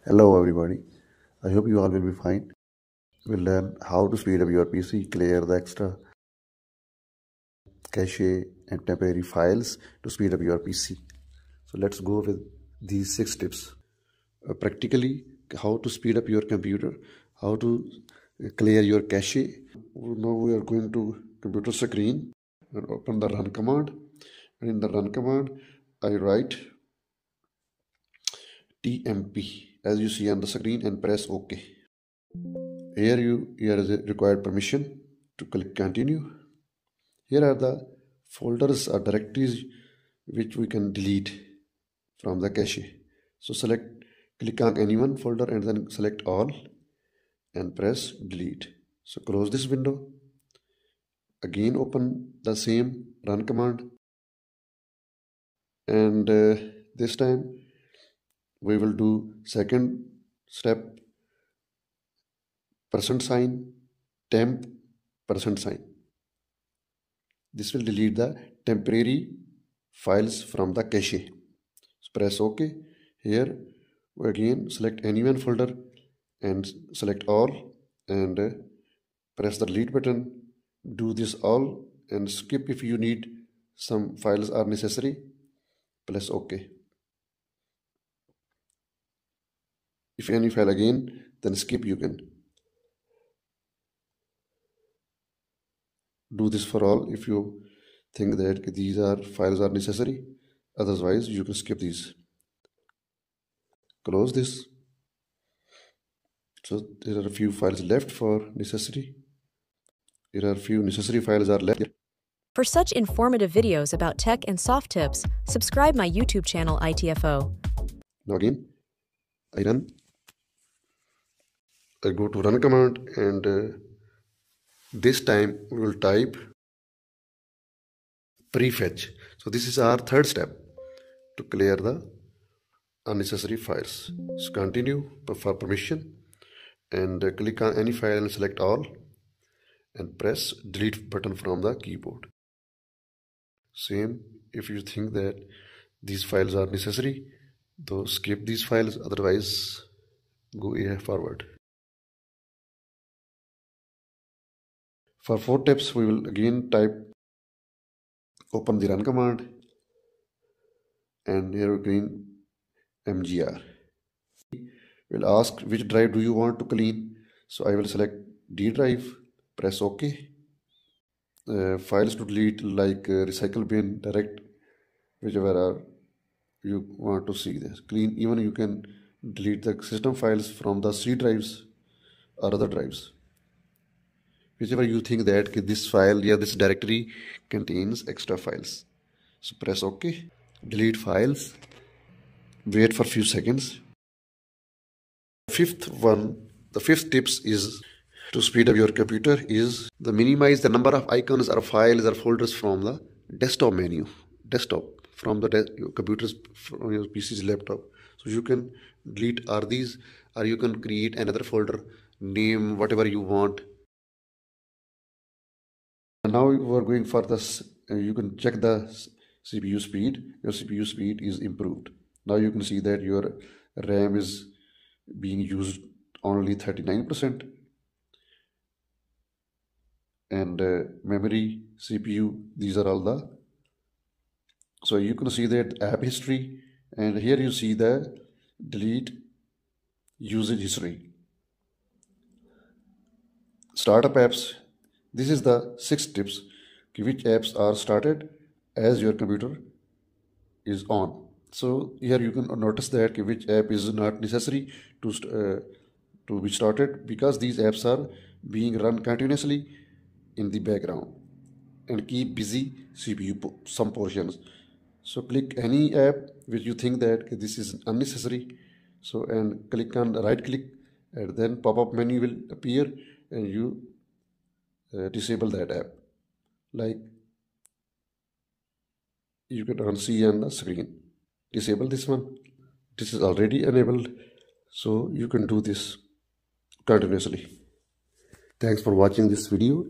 Hello everybody, I hope you all will be fine. We'll learn how to speed up your PC, clear the extra cache and temporary files to speed up your PC. So let's go with these 6 tips. Practically, how to speed up your computer, how to clear your cache. Now we are going to computer screen and open the run command. And in the run command, I write tmp as you see on the screen and press OK. Here is a required permission to click continue. Here are the folders or directories which we can delete from the cache. So click on any one folder and then select all and press delete. So close this window. Again open the same run command. And this time we will do second step, %, temp, %. This will delete the temporary files from the cache. So press OK. Here we again select any one folder and select all and press the delete button. Do this all and skip if you need some files are necessary. Press OK. If any file again, then skip you can. Do this for all if you think that these files are necessary. Otherwise, you can skip these. Close this. So there are a few files left for necessary. There are a few necessary files are left. For such informative videos about tech and soft tips, subscribe my YouTube channel ITFO. Now again, I go to run command and this time we will type prefetch. So this is our third step to clear the unnecessary files. So continue for permission and click on any file and select all and press delete button from the keyboard. Same if you think that these files are necessary, though skip these files, otherwise go forward. For 4 tips, we will again open the run command and here again mgr. We'll ask which drive do you want to clean. So I will select D drive, press OK. Files to delete like recycle bin, direct, whichever are you want to see this. Clean, even you can delete the system files from the C drives or other drives. Whichever you think that this file, this directory contains extra files. So press OK. Delete files. Wait for a few seconds. The fifth tips is to speed up your computer is the minimize the number of icons or files or folders from the desktop menu. From the your computer's from your PC's laptop. So you can delete these or you can create another folder, name whatever you want. Now we are going for this. You can check the CPU speed. Your CPU speed is improved. Now you can see that your RAM is being used only 39% and memory, CPU, these are all the. So you can see that app history and here you see the delete usage history. Startup apps. This is the 6 tips which apps are started as your computer is on. So here you can notice that which app is not necessary to be started because these apps are being run continuously in the background and keep busy CPU some portions. So click any app which you think that this is unnecessary. So and click on right click and then pop-up menu will appear and you disable that app. Like you can see on the screen. Disable this one. This is already enabled. So you can do this continuously. Thanks for watching this video.